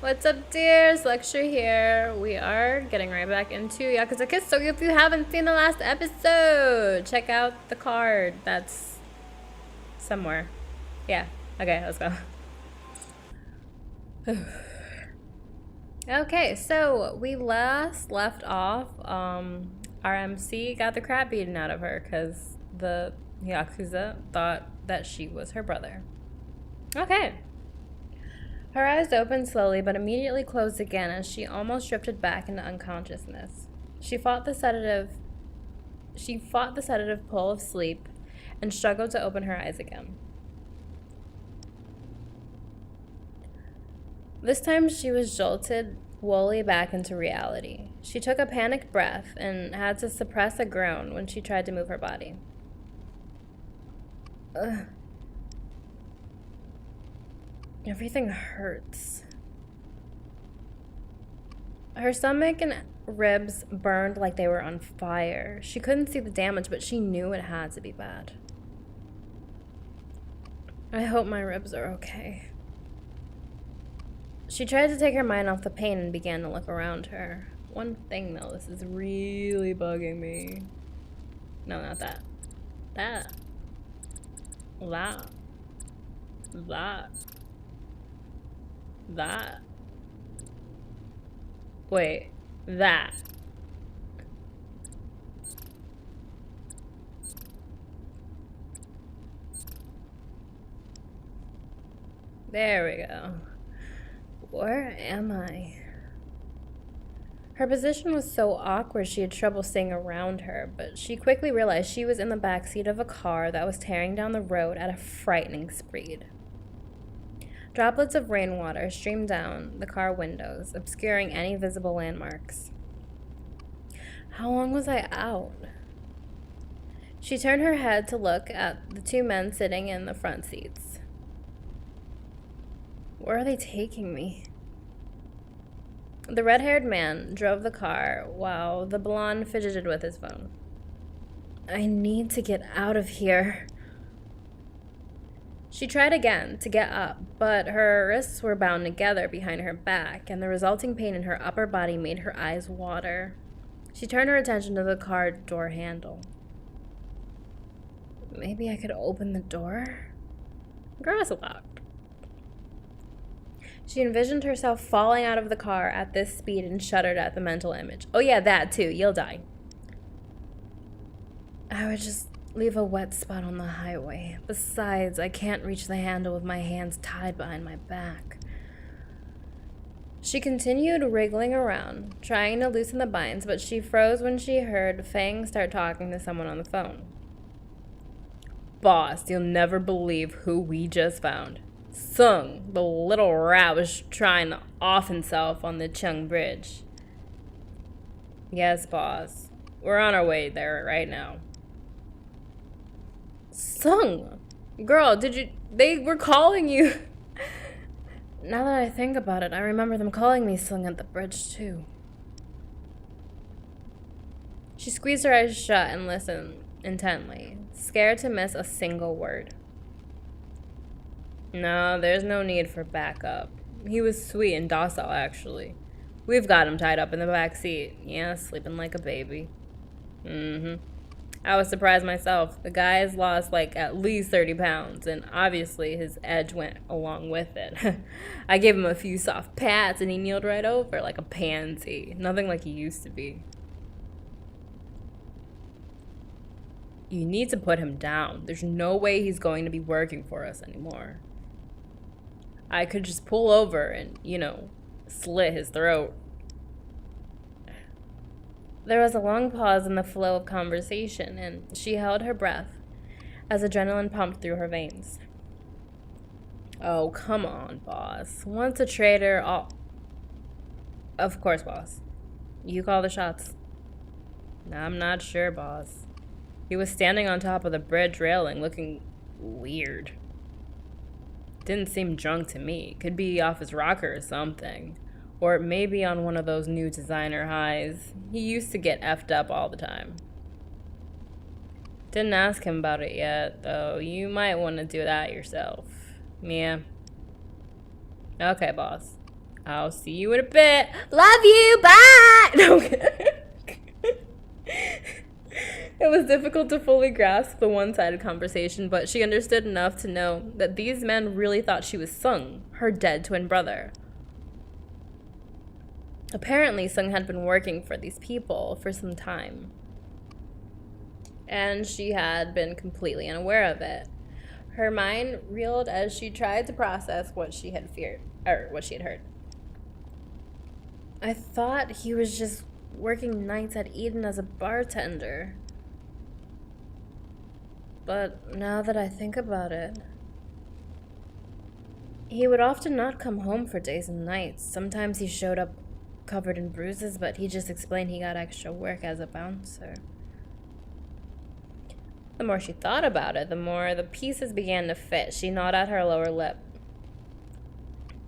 What's up, dears? Lehxra here. We are getting right back into Yakuza Kiss, so if you haven't seen the last episode, check out the card that's somewhere. Yeah. Okay, let's go. Okay, so we last left off, our MC got the crap beaten out of her because the Yakuza thought that she was her brother. Okay. Her eyes opened slowly, but immediately closed again as she almost drifted back into unconsciousness. She fought the sedative pull of sleep and struggled to open her eyes again. This time she was jolted wholly back into reality. She took a panicked breath and had to suppress a groan when she tried to move her body. Ugh. Everything hurts. Her stomach and ribs burned like they were on fire. She couldn't see the damage, but she knew it had to be bad. I hope my ribs are okay. She tried to take her mind off the pain and began to look around her. One thing though, this is really bugging me. No, not that. That. That. That. That. Wait, that. There we go. Where am I? Her position was so awkward she had trouble seeing around her, but she quickly realized she was in the backseat of a car that was tearing down the road at a frightening speed. Droplets of rainwater streamed down the car windows, obscuring any visible landmarks. How long was I out? She turned her head to look at the two men sitting in the front seats. Where are they taking me? The red-haired man drove the car while the blonde fidgeted with his phone. I need to get out of here. She tried again to get up, but her wrists were bound together behind her back, and the resulting pain in her upper body made her eyes water. She turned her attention to the car door handle. Maybe I could open the door? Girl, it's locked. She envisioned herself falling out of the car at this speed and shuddered at the mental image. Oh yeah, that too. You'll die. I would just leave a wet spot on the highway. Besides, I can't reach the handle with my hands tied behind my back. She continued wriggling around, trying to loosen the binds, but she froze when she heard Fang start talking to someone on the phone. Boss, you'll never believe who we just found. Sung, the little rat, was trying to off himself on the Chung Bridge. Yes, boss. We're on our way there right now. Sung! Girl, they were calling you. Now that I think about it, I remember them calling me Sung at the bridge too. She squeezed her eyes shut and listened intently, scared to miss a single word. No, there's no need for backup. He was sweet and docile, actually. We've got him tied up in the back seat. Yeah, sleeping like a baby. I was surprised myself. The guy has lost like at least 30 pounds, and obviously his edge went along with it. I gave him a few soft pats, and he kneeled right over like a pansy. Nothing like he used to be. You need to put him down. There's no way he's going to be working for us anymore. I could just pull over and, slit his throat. There was a long pause in the flow of conversation, and she held her breath as adrenaline pumped through her veins. Oh, come on, boss. Once a traitor, Of course, boss. You call the shots. I'm not sure, boss. He was standing on top of the bridge railing, looking weird. Didn't seem drunk to me. Could be off his rocker or something. Or maybe on one of those new designer highs. He used to get effed up all the time. Didn't ask him about it yet, though. You might want to do that yourself. Yeah. Okay, boss. I'll see you in a bit. Love you. Bye. No. It was difficult to fully grasp the one-sided conversation, but she understood enough to know that these men really thought she was Sung, her dead twin brother. Apparently, Sung had been working for these people for some time, and she had been completely unaware of it. Her mind reeled as she tried to process what she had heard. I thought he was just working nights at Eden as a bartender. But now that I think about it, he would often not come home for days and nights. Sometimes he showed up covered in bruises, but he just explained he got extra work as a bouncer. The more she thought about it, the more the pieces began to fit. She gnawed at her lower lip.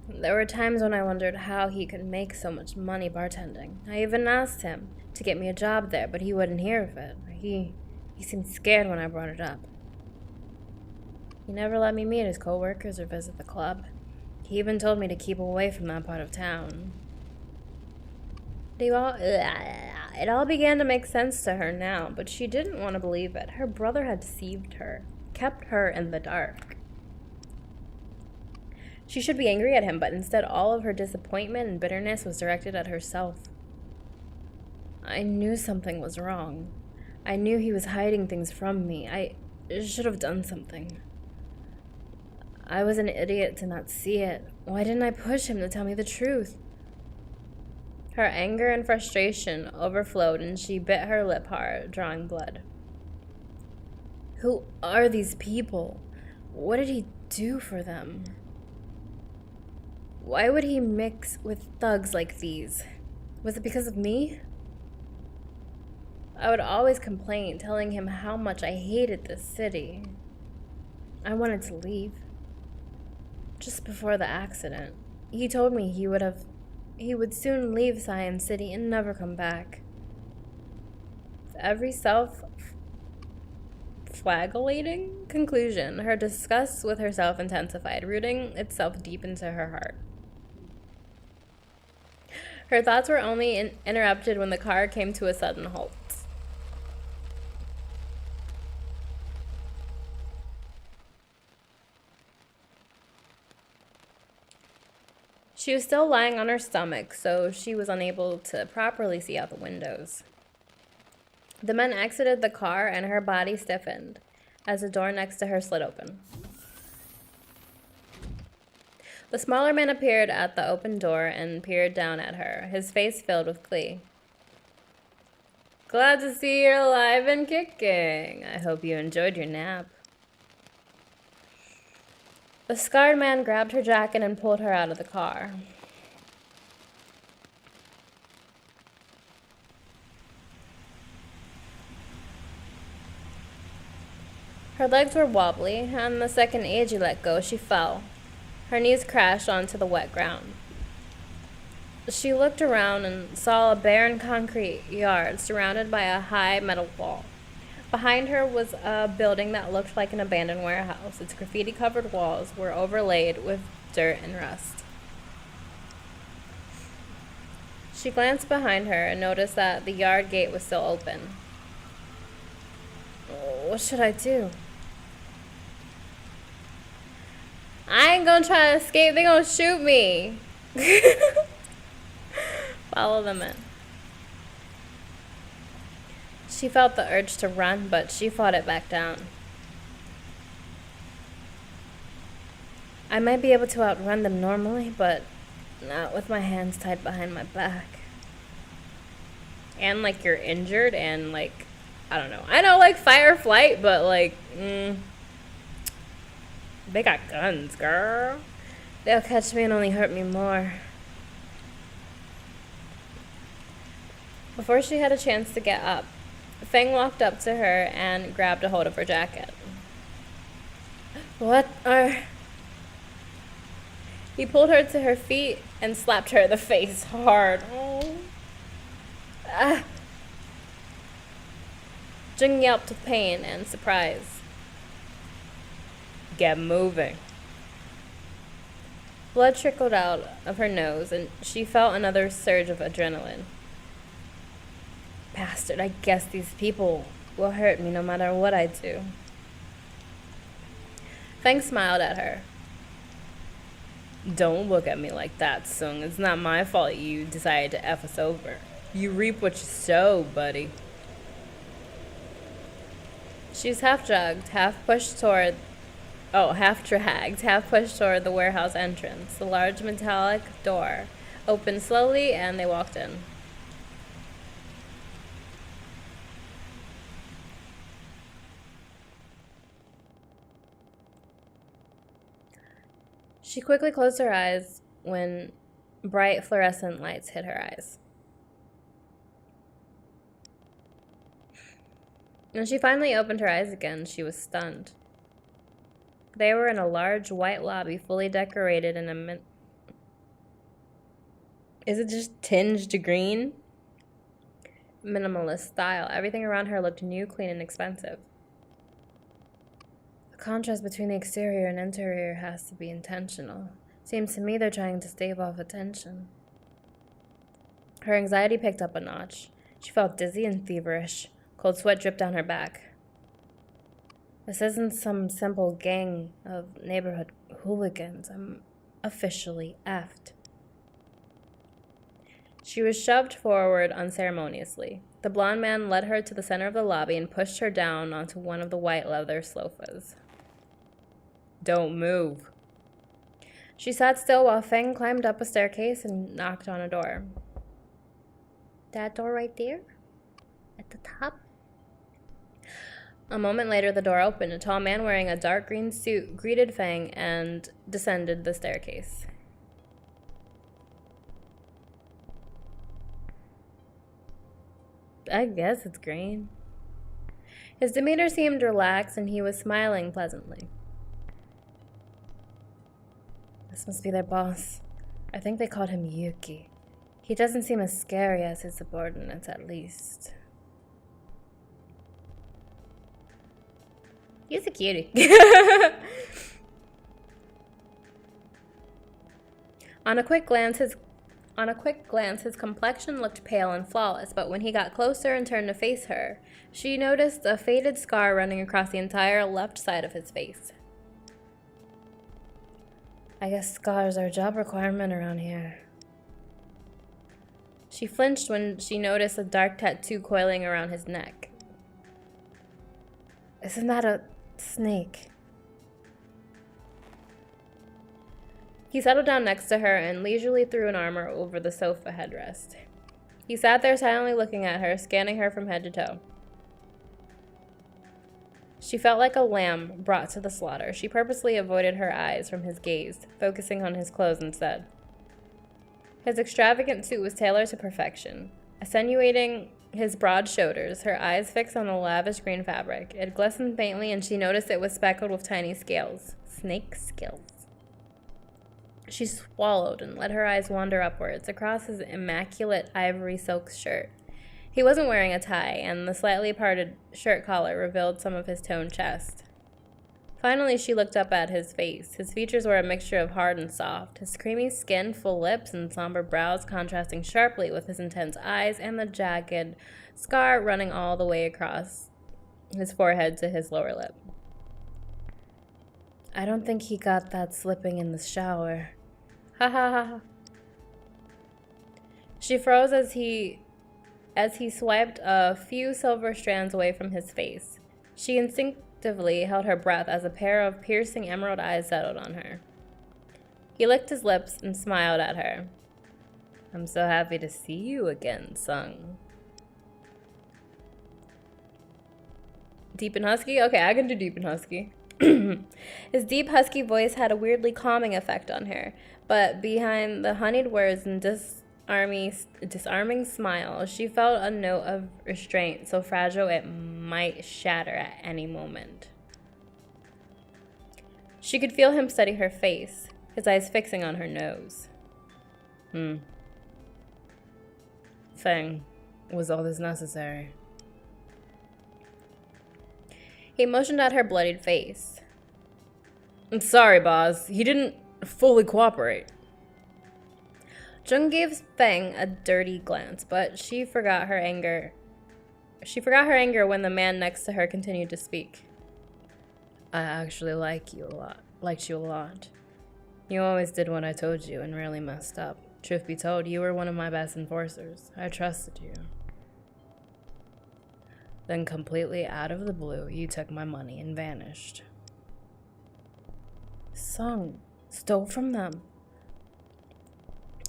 There were times when I wondered how he could make so much money bartending. I even asked him to get me a job there, but he wouldn't hear of it. He seemed scared when I brought it up. He never let me meet his co-workers or visit the club. He even told me to keep away from that part of town. It all began to make sense to her now, but she didn't want to believe it. Her brother had deceived her, kept her in the dark. She should be angry at him, but instead all of her disappointment and bitterness was directed at herself. I knew something was wrong. I knew he was hiding things from me. I should have done something. I was an idiot to not see it. Why didn't I push him to tell me the truth? Her anger and frustration overflowed, and she bit her lip hard, drawing blood. Who are these people? What did he do for them? Why would he mix with thugs like these? Was it because of me? I would always complain, telling him how much I hated this city. I wanted to leave. Just before the accident, he told me he would soon leave Science City and never come back. With every self-flagellating conclusion, her disgust with herself intensified, rooting itself deep into her heart. Her thoughts were only interrupted when the car came to a sudden halt. She was still lying on her stomach, so she was unable to properly see out the windows. The men exited the car, and her body stiffened as the door next to her slid open. The smaller man appeared at the open door and peered down at her, his face filled with glee. Glad to see you're alive and kicking. I hope you enjoyed your nap. The scarred man grabbed her jacket and pulled her out of the car. Her legs were wobbly, and the second Eiji let go, she fell. Her knees crashed onto the wet ground. She looked around and saw a barren concrete yard surrounded by a high metal wall. Behind her was a building that looked like an abandoned warehouse. Its graffiti-covered walls were overlaid with dirt and rust. She glanced behind her and noticed that the yard gate was still open. What should I do? I ain't gonna try to escape. They're gonna shoot me. Follow them in. She felt the urge to run, but she fought it back down. I might be able to outrun them normally, but not with my hands tied behind my back. And, like, you're injured and, like, I don't know. I know, like, fight or flight, but, like, they got guns, girl. They'll catch me and only hurt me more. Before she had a chance to get up, Feng walked up to her and grabbed a hold of her jacket. He pulled her to her feet and slapped her in the face hard. Oh. Jing yelped with pain and surprise. Get moving. Blood trickled out of her nose, and she felt another surge of adrenaline. Bastard, I guess these people will hurt me no matter what I do. Feng smiled at her. Don't look at me like that, Sung. It's not my fault you decided to F us over. You reap what you sow, buddy. She was half dragged, half pushed toward the warehouse entrance. The large metallic door opened slowly, and they walked in. She quickly closed her eyes when bright fluorescent lights hit her eyes. When she finally opened her eyes again, she was stunned. They were in a large white lobby, fully decorated in a Is it just tinged green? Minimalist style. Everything around her looked new, clean, and expensive. The contrast between the exterior and interior has to be intentional. Seems to me they're trying to stave off attention. Her anxiety picked up a notch. She felt dizzy and feverish. Cold sweat dripped down her back. This isn't some simple gang of neighborhood hooligans. I'm officially effed. She was shoved forward unceremoniously. The blonde man led her to the center of the lobby and pushed her down onto one of the white leather sofas. Don't move. She sat still while Feng climbed up a staircase and knocked on a door. That door right there? At the top? A moment later, the door opened. A tall man wearing a dark green suit greeted Feng and descended the staircase. I guess it's green. His demeanor seemed relaxed, and he was smiling pleasantly. This must be their boss. I think they called him Yuki. He doesn't seem as scary as his subordinates, at least. He's a cutie. On a quick glance, his complexion looked pale and flawless, but when he got closer and turned to face her, she noticed a faded scar running across the entire left side of his face. I guess scars are a job requirement around here. She flinched when she noticed a dark tattoo coiling around his neck. Isn't that a snake? He settled down next to her and leisurely threw an arm over the sofa headrest. He sat there silently looking at her, scanning her from head to toe. She felt like a lamb brought to the slaughter. She purposely avoided her eyes from his gaze, focusing on his clothes instead. His extravagant suit was tailored to perfection, accentuating his broad shoulders, her eyes fixed on the lavish green fabric. It glistened faintly, and she noticed it was speckled with tiny scales. Snake scales. She swallowed and let her eyes wander upwards, across his immaculate ivory silk shirt. He wasn't wearing a tie, and the slightly parted shirt collar revealed some of his toned chest. Finally, she looked up at his face. His features were a mixture of hard and soft, his creamy skin, full lips, and somber brows contrasting sharply with his intense eyes and the jagged scar running all the way across his forehead to his lower lip. I don't think he got that slipping in the shower. Ha ha ha. She froze as he swiped a few silver strands away from his face. She instinctively held her breath as a pair of piercing emerald eyes settled on her. He licked his lips and smiled at her. I'm so happy to see you again, Sung. Deep and husky? Okay, I can do deep and husky. His deep, husky voice had a weirdly calming effect on her, but behind the honeyed words and disarming smile, she felt a note of restraint so fragile it might shatter at any moment. She could feel him study her face, his eyes fixing on her nose. Feng, was all this necessary? He motioned at her bloodied face. I'm sorry, boss. He didn't fully cooperate. Jung gave Feng a dirty glance, but she forgot her anger. She forgot her anger when the man next to her continued to speak. I actually liked you a lot. You always did what I told you and rarely messed up. Truth be told, you were one of my best enforcers. I trusted you. Then completely out of the blue, you took my money and vanished. Sung stole from them.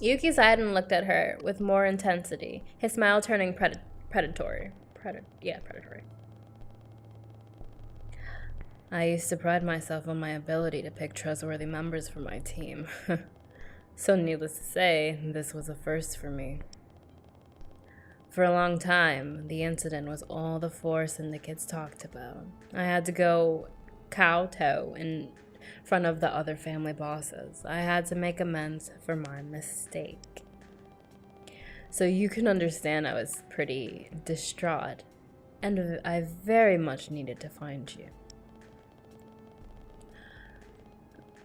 Yuki sighed and looked at her with more intensity, his smile turning predatory. Predatory. I used to pride myself on my ability to pick trustworthy members for my team. So needless to say, this was a first for me. For a long time, the incident was all the four syndicates talked about. I had to go kowtow in front of the other family bosses. I had to make amends for my mistake. So you can understand I was pretty distraught, and I very much needed to find you.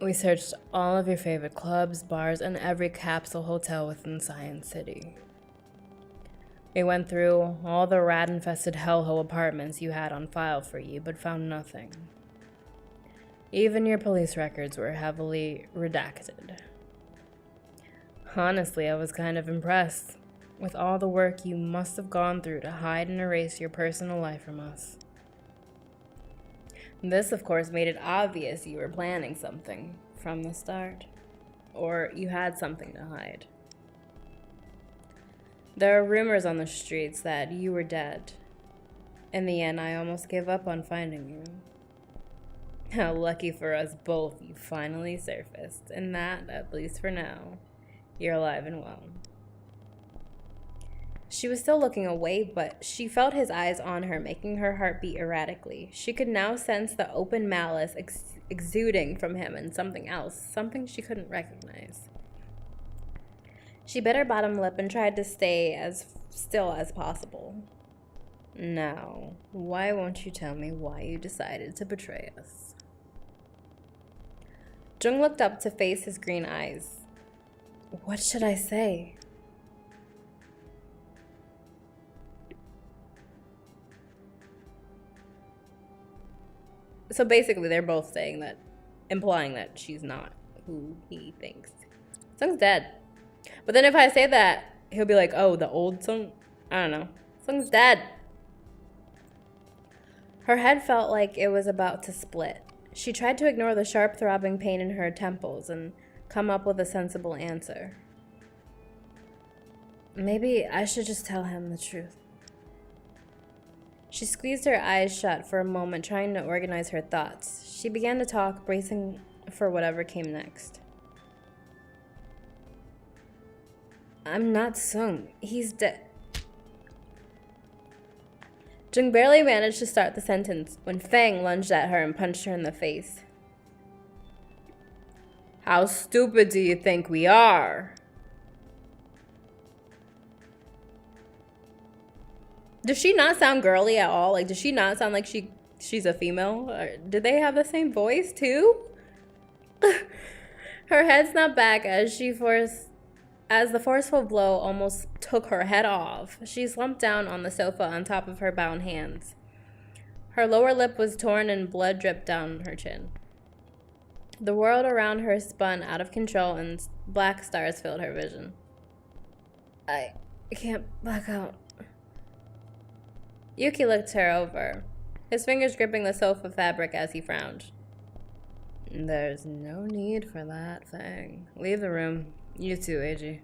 We searched all of your favorite clubs, bars, and every capsule hotel within Science City. We went through all the rat-infested hellhole apartments you had on file for you, but found nothing. Even your police records were heavily redacted. Honestly, I was kind of impressed with all the work you must have gone through to hide and erase your personal life from us. This, of course, made it obvious you were planning something from the start, or you had something to hide. There are rumors on the streets that you were dead. In the end, I almost gave up on finding you. How lucky for us both you finally surfaced, and that, at least for now, you're alive and well. She was still looking away, but she felt his eyes on her, making her heart beat erratically. She could now sense the open malice exuding from him and something else, something she couldn't recognize. She bit her bottom lip and tried to stay as still as possible. Now, why won't you tell me why you decided to betray us? Jung looked up to face his green eyes. What should I say? So basically, they're both saying that, implying that she's not who he thinks. Sung's dead. But then if I say that, he'll be like, oh, the old Sung? I don't know. Sung's dead. Her head felt like it was about to split. She tried to ignore the sharp throbbing pain in her temples and come up with a sensible answer. Maybe I should just tell him the truth. She squeezed her eyes shut for a moment, trying to organize her thoughts. She began to talk, bracing for whatever came next. I'm not Sung. He's dead. Jung barely managed to start the sentence when Fang lunged at her and punched her in the face. How stupid do you think we are? Does she not sound girly at all? Like, does she not sound like she's a female? Or did they have the same voice too? Her head snapped back as the forceful blow almost took her head off. She slumped down on the sofa on top of her bound hands. Her lower lip was torn and blood dripped down her chin. The world around her spun out of control and black stars filled her vision. I can't black out. Yuki looked her over, his fingers gripping the sofa fabric as he frowned. There's no need for that thing. Leave the room. You too, Eiji.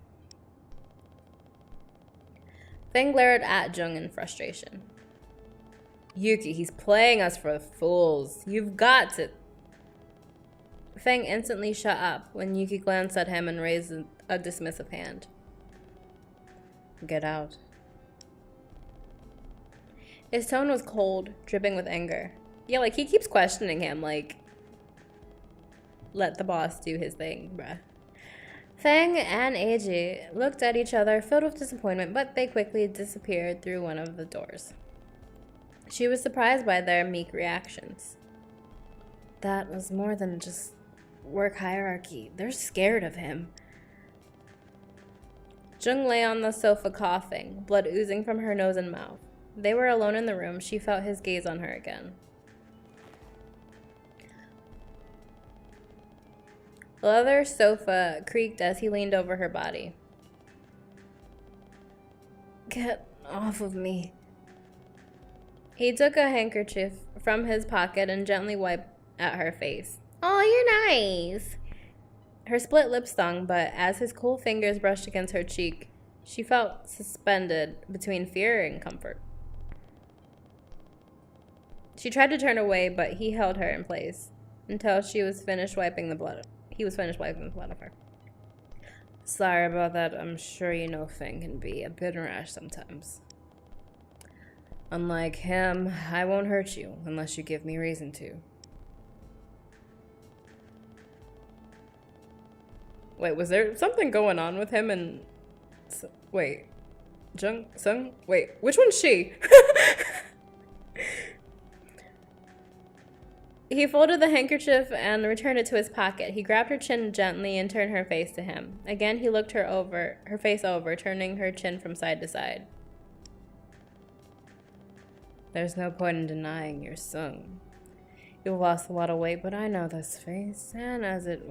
Feng glared at Jung in frustration. Yuki, he's playing us for fools. You've got to... Feng instantly shut up when Yuki glanced at him and raised a dismissive hand. Get out. His tone was cold, dripping with anger. Yeah, like, he keeps questioning him, like, let the boss do his thing, bruh. Feng and Eiji looked at each other, filled with disappointment, but they quickly disappeared through one of the doors. She was surprised by their meek reactions. That was more than just work hierarchy. They're scared of him. Jung lay on the sofa coughing, blood oozing from her nose and mouth. They were alone in the room. She felt his gaze on her again. The leather sofa creaked as he leaned over her body. Get off of me. He took a handkerchief from his pocket and gently wiped at her face. Oh, you're nice. Her split lip stung, but as his cool fingers brushed against her cheek, she felt suspended between fear and comfort. She tried to turn away, but he held her in place until he was finished wiping the blood of her. Sorry about that. I'm sure you know Fang can be a bit rash sometimes. Unlike him, I won't hurt you unless you give me reason to. Wait, was there something going on with him and... Wait. Jung? Sung? Wait, which one's she? He folded the handkerchief and returned it to his pocket. He grabbed her chin gently and turned her face to him. Again, he looked her face over, turning her chin from side to side. There's no point in denying you're Sung. You've lost a lot of weight, but I know this face, and as that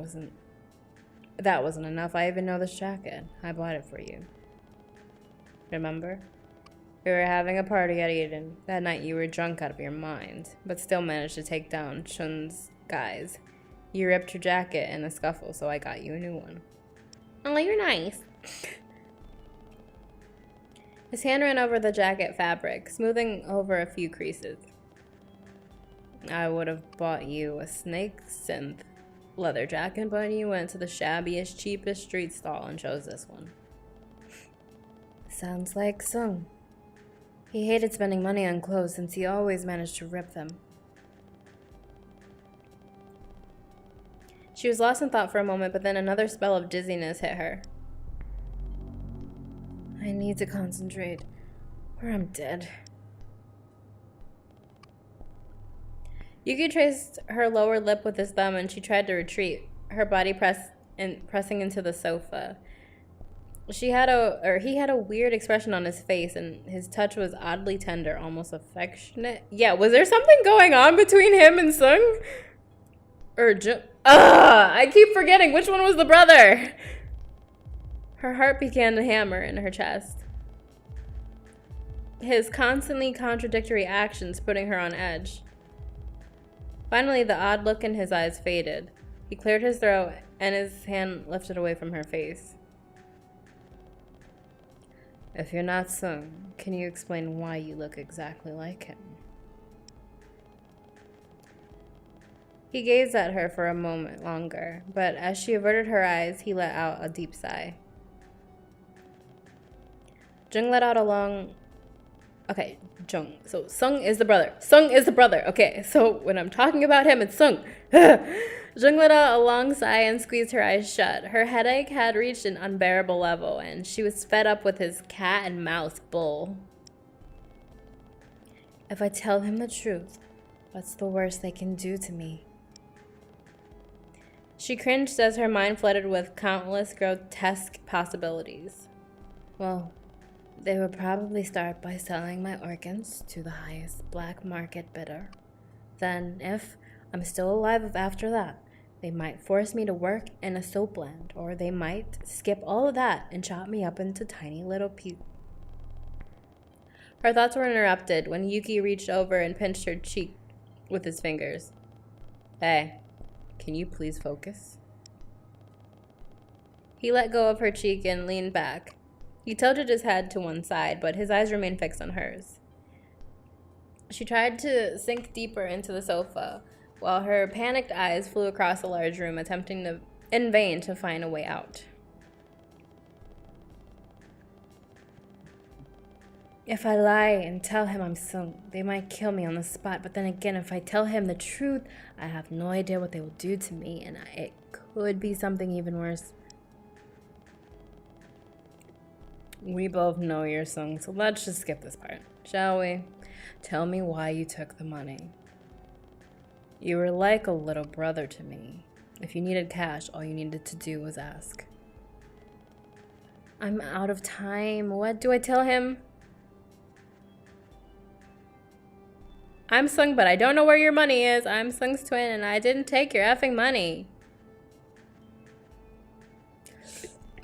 wasn't enough, I even know this jacket. I bought it for you. Remember? We were having a party at Eden. That night you were drunk out of your mind, but still managed to take down Chun's guys. You ripped your jacket in a scuffle, so I got you a new one. Oh, you're nice. His hand ran over the jacket fabric, smoothing over a few creases. I would have bought you a snake synth leather jacket, but you went to the shabbiest, cheapest street stall and chose this one. Sounds like Sung. He hated spending money on clothes since he always managed to rip them. She was lost in thought for a moment, but then another spell of dizziness hit her. I need to concentrate, or I'm dead. Yuki traced her lower lip with his thumb and she tried to retreat, her body pressing into the sofa. He had a weird expression on his face, and his touch was oddly tender, almost affectionate. Yeah, was there something going on between him and Sung? I keep forgetting which one was the brother. Her heart began to hammer in her chest. His constantly contradictory actions putting her on edge. Finally, the odd look in his eyes faded. He cleared his throat, and his hand lifted away from her face. If you're not Sung, can you explain why you look exactly like him? He gazed at her for a moment longer, but as she averted her eyes, he let out a deep sigh. Jung let out a long... Okay, Jung. So Sung is the brother. Sung is the brother. Okay, so when I'm talking about him, it's Sung. Jung let out a long sigh and squeezed her eyes shut. Her headache had reached an unbearable level, and she was fed up with his cat and mouse bull. If I tell him the truth, what's the worst they can do to me? She cringed as her mind flooded with countless grotesque possibilities. Well, they would probably start by selling my organs to the highest black market bidder. Then, if I'm still alive after that, they might force me to work in a soap land, or they might skip all of that and chop me up into tiny little pieces. Her thoughts were interrupted when Yuki reached over and pinched her cheek with his fingers. Hey, can you please focus? He let go of her cheek and leaned back. He tilted his head to one side, but his eyes remained fixed on hers. She tried to sink deeper into the sofa, while her panicked eyes flew across the large room, attempting in vain to find a way out. If I lie and tell him I'm Sung, they might kill me on the spot, but then again, if I tell him the truth, I have no idea what they will do to me, and it could be something even worse. We both know you're Sung, so let's just skip this part, shall we? Tell me why you took the money. You were like a little brother to me. If you needed cash, all you needed to do was ask. I'm out of time. What do I tell him? I'm Sung, but I don't know where your money is. I'm Sung's twin, and I didn't take your effing money.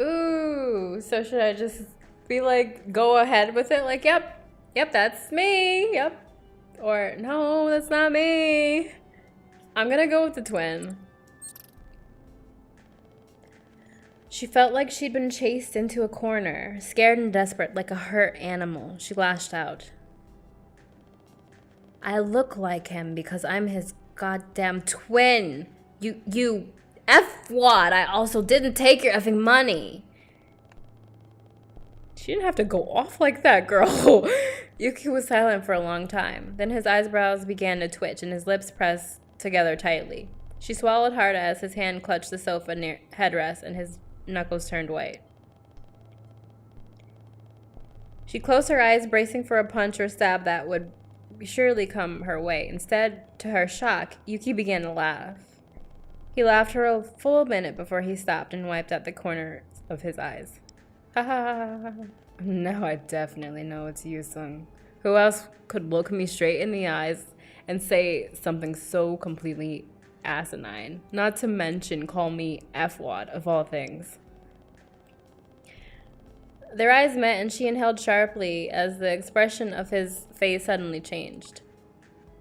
Ooh, so should I just be like, go ahead with it? Like, yep, that's me, yep. Or, no, that's not me. I'm gonna go with the twin. She felt like she'd been chased into a corner, scared and desperate like a hurt animal. She lashed out. I look like him because I'm his goddamn twin. You F-wad. I also didn't take your effing money. She didn't have to go off like that, girl. Yuki was silent for a long time. Then his eyebrows began to twitch and his lips pressed together tightly. She swallowed hard as his hand clutched the sofa near headrest and his knuckles turned white. She closed her eyes, bracing for a punch or stab that would surely come her way. Instead, to her shock, Yuki began to laugh. He laughed for a full minute before he stopped and wiped out the corners of his eyes. Ha ha ha ha. Now I definitely know it's you, Sung. Who else could look me straight in the eyes and say something so completely asinine? Not to mention call me F-wad of all things. Their eyes met and she inhaled sharply as the expression of his face suddenly changed.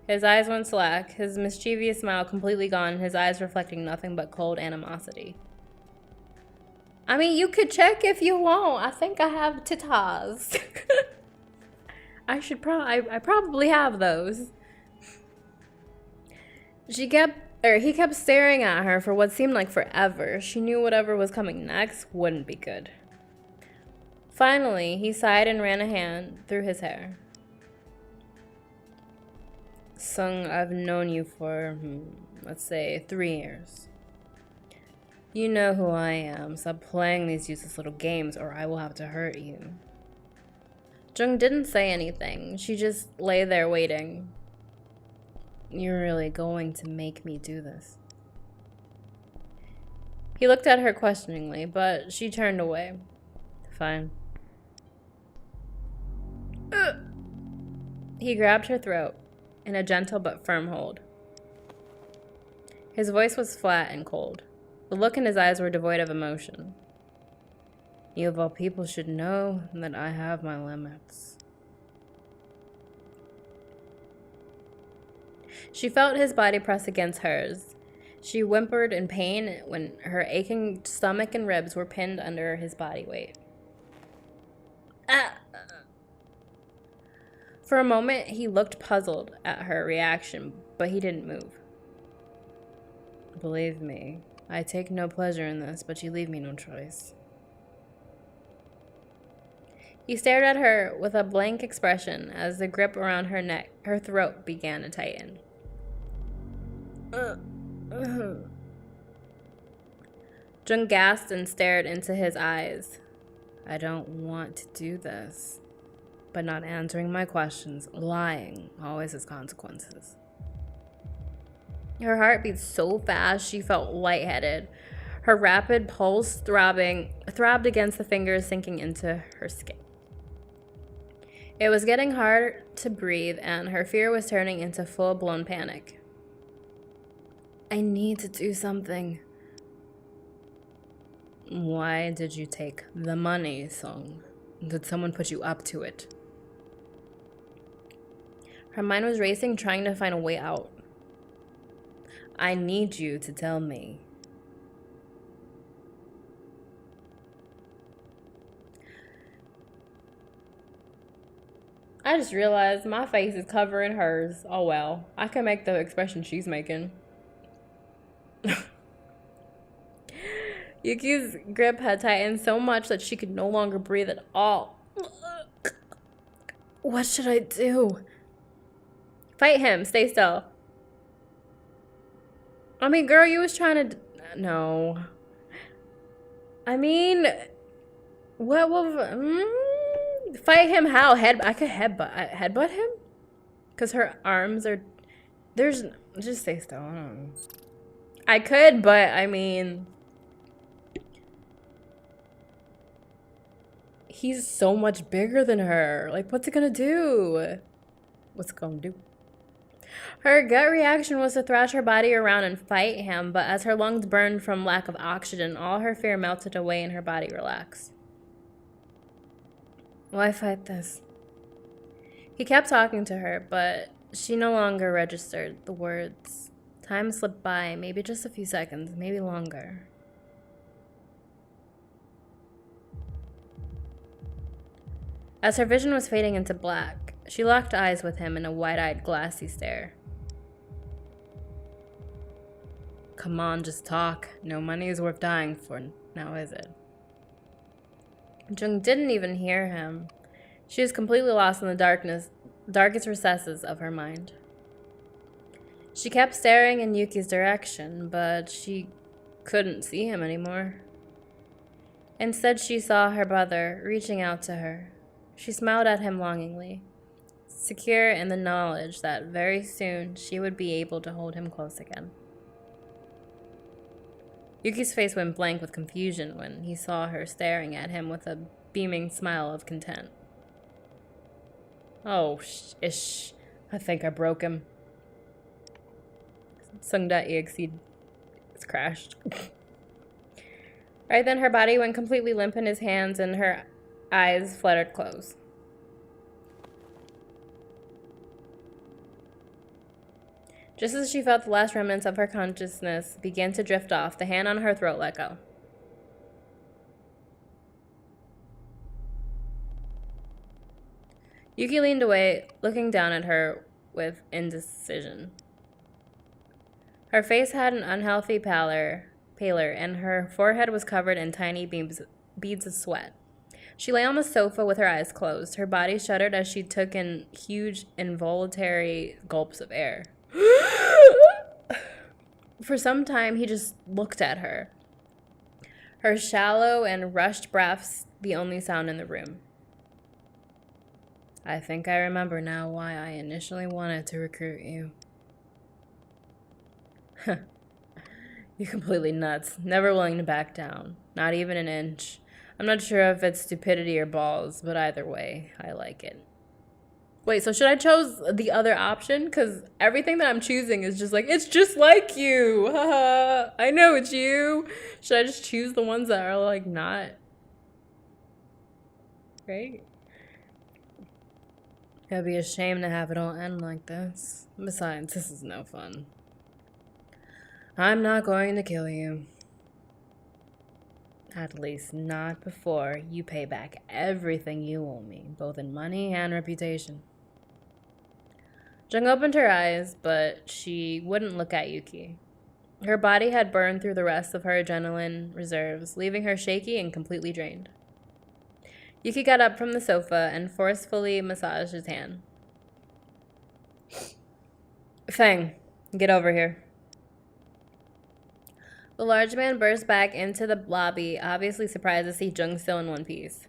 His eyes went slack, his mischievous smile completely gone, his eyes reflecting nothing but cold animosity. I mean, you could check if you want. I think I have tatas. I probably have those. He kept staring at her for what seemed like forever. She knew whatever was coming next wouldn't be good. Finally, he sighed and ran a hand through his hair. Sung, I've known you for, let's say, 3 years. You know who I am. Stop playing these useless little games or I will have to hurt you. Jung didn't say anything. She just lay there waiting. You're really going to make me do this? He looked at her questioningly, but she turned away. Fine. He grabbed her throat in a gentle but firm hold. His voice was flat and cold. The look in his eyes were devoid of emotion. You of all people should know that I have my limits. She felt his body press against hers. She whimpered in pain when her aching stomach and ribs were pinned under his body weight. For a moment, he looked puzzled at her reaction, but he didn't move. Believe me, I take no pleasure in this, but you leave me no choice. He stared at her with a blank expression as the grip around her throat began to tighten. Jung gasped and stared into his eyes. I don't want to do this, but not answering my questions, lying, always has consequences. Her heart beat so fast she felt lightheaded. Her rapid pulse throbbed against the fingers sinking into her skin. It was getting hard to breathe, and her fear was turning into full-blown panic. I need to do something. Why did you take the money, Sung? Did someone put you up to it? Her mind was racing, trying to find a way out. I need you to tell me. I just realized my face is covering hers. Oh well, I can make the expression she's making. Yuki's grip had tightened so much that she could no longer breathe at all. What should I do? Fight him. Stay still. I mean, girl, you was trying to... No. I mean... What will... Fight him how? I could headbutt him? Because her arms are... There's... Just stay still. I don't know. I could, but I mean, he's so much bigger than her. Like, what's it gonna do? What's it gonna do? Her gut reaction was to thrash her body around and fight him, but as her lungs burned from lack of oxygen, all her fear melted away and her body relaxed. Why fight this? He kept talking to her, but she no longer registered the words. Time slipped by, maybe just a few seconds, maybe longer. As her vision was fading into black, she locked eyes with him in a wide-eyed, glassy stare. Come on, just talk. No money is worth dying for, now is it? Jung didn't even hear him. She was completely lost in the darkest recesses of her mind. She kept staring in Yuki's direction, but she couldn't see him anymore. Instead, she saw her brother reaching out to her. She smiled at him longingly, secure in the knowledge that very soon she would be able to hold him close again. Yuki's face went blank with confusion when he saw her staring at him with a beaming smile of content. Oh, ish. I think I broke him. Sung.exe is crashed. Right then, her body went completely limp in his hands and her eyes fluttered closed. Just as she felt the last remnants of her consciousness begin to drift off, the hand on her throat let go. Yuki leaned away, looking down at her with indecision. Her face had an unhealthy pallor, and her forehead was covered in tiny beads of sweat. She lay on the sofa with her eyes closed. Her body shuddered as she took in huge, involuntary gulps of air. For some time, he just looked at her. Her shallow and rushed breaths the only sound in the room. I think I remember now why I initially wanted to recruit you. You're completely nuts, never willing to back down, not even an inch. I'm not sure if it's stupidity or balls, but either way, I like it. Wait, so should I choose the other option? Because everything that I'm choosing is just like, it's just like you. Haha, I know it's you. Should I just choose the ones that are like not? Right? It'd be a shame to have it all end like this. Besides, this is no fun. I'm not going to kill you. At least not before you pay back everything you owe me, both in money and reputation. Jung opened her eyes, but she wouldn't look at Yuki. Her body had burned through the rest of her adrenaline reserves, leaving her shaky and completely drained. Yuki got up from the sofa and forcefully massaged his hand. Fang, get over here. The large man burst back into the lobby, obviously surprised to see Jung still in one piece.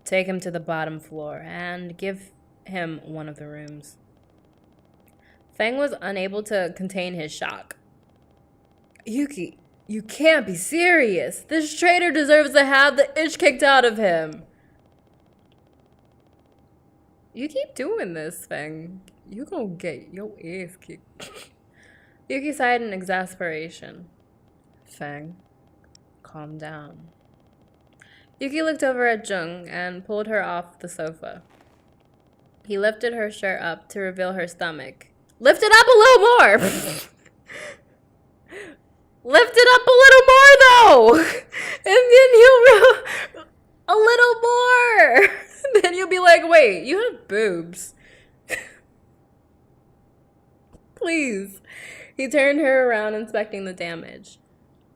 Take him to the bottom floor and give him one of the rooms. Fang was unable to contain his shock. Yuki, you can't be serious. This traitor deserves to have the itch kicked out of him. You keep doing this, Fang. You gonna get your ass kicked. Yuki sighed in exasperation. Fang, calm down. Yuki looked over at Jung and pulled her off the sofa. He lifted her shirt up to reveal her stomach. Lift it up a little more! Lift it up a little more, though! And then you'll... a little more! Then you'll be like, wait, you have boobs. Please. He turned her around, inspecting the damage.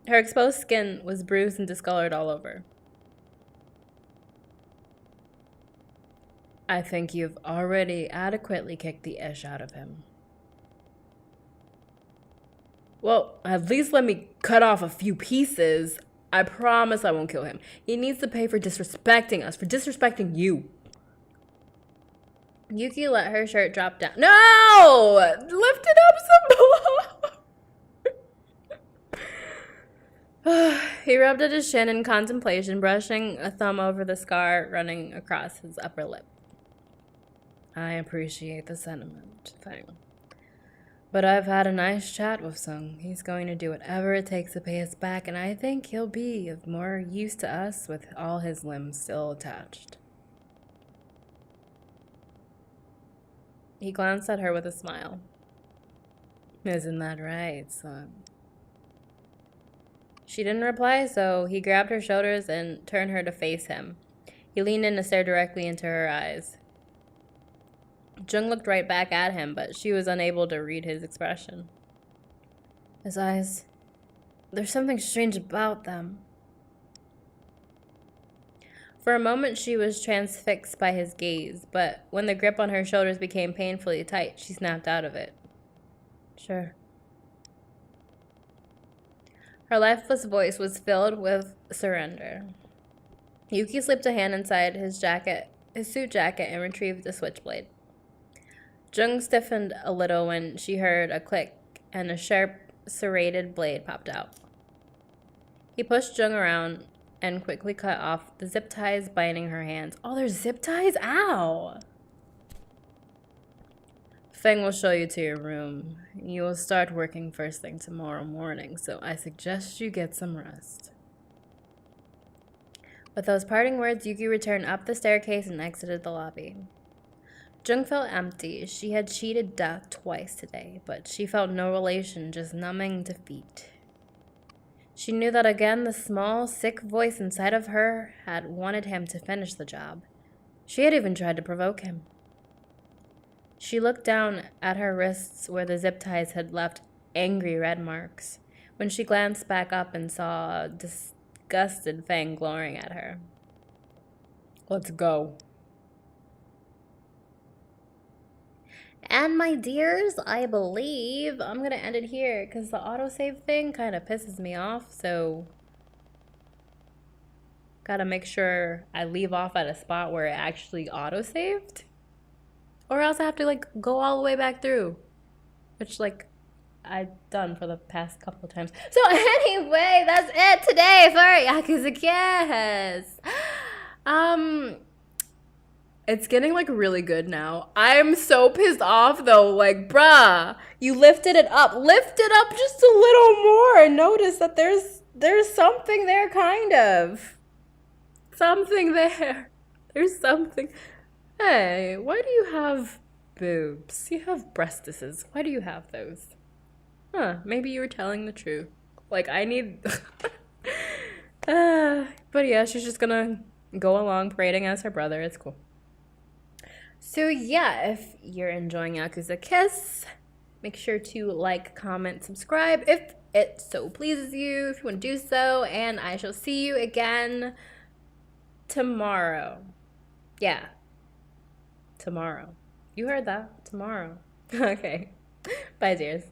Her exposed skin was bruised and discolored all over. I think you've already adequately kicked the ish out of him. Well, at least let me cut off a few pieces. I promise I won't kill him. He needs to pay for disrespecting us, for disrespecting you. Yuki let her shirt drop down. No! Lift it up some more! He rubbed at his chin in contemplation, brushing a thumb over the scar running across his upper lip. I appreciate the sentiment, Feng. But I've had a nice chat with Sung. He's going to do whatever it takes to pay us back, and I think he'll be of more use to us with all his limbs still attached. He glanced at her with a smile. Isn't that right, son? She didn't reply, so he grabbed her shoulders and turned her to face him. He leaned in to stare directly into her eyes. Jung looked right back at him, but she was unable to read his expression. His eyes, there's something strange about them. For a moment, she was transfixed by his gaze, but when the grip on her shoulders became painfully tight, she snapped out of it. Sure. Her lifeless voice was filled with surrender. Yuki slipped a hand inside his suit jacket, and retrieved the switchblade. Jung stiffened a little when she heard a click, and a sharp, serrated blade popped out. He pushed Jung around and quickly cut off the zip ties binding her hands. Oh, there's zip ties? Ow! Feng will show you to your room. You will start working first thing tomorrow morning, so I suggest you get some rest. With those parting words, Yuki returned up the staircase and exited the lobby. Jung felt empty. She had cheated death twice today, but she felt no relation, just numbing defeat. She knew that again the small, sick voice inside of her had wanted him to finish the job. She had even tried to provoke him. She looked down at her wrists where the zip ties had left angry red marks, when she glanced back up and saw a disgusted Fang glowering at her. Let's go. And my dears, I believe I'm going to end it here because the autosave thing kind of pisses me off. So, got to make sure I leave off at a spot where it actually autosaved. Or else I have to, like, go all the way back through. Which, like, I've done for the past couple of times. So, anyway, that's it today for Yakuza Kiss. It's getting, like, really good now. I'm so pissed off, though. Like, bruh, you lifted it up. Lift it up just a little more and notice that there's something there, kind of. Something there. There's something. Hey, why do you have boobs? You have breastises. Why do you have those? Huh, maybe you were telling the truth. Like, I need... but yeah, she's just gonna go along parading as her brother. It's cool. So yeah, if you're enjoying Yakuza Kiss, make sure to like, comment, subscribe if it so pleases you, if you want to do so, and I shall see you again tomorrow. Yeah, tomorrow. You heard that, tomorrow. Okay, bye dears.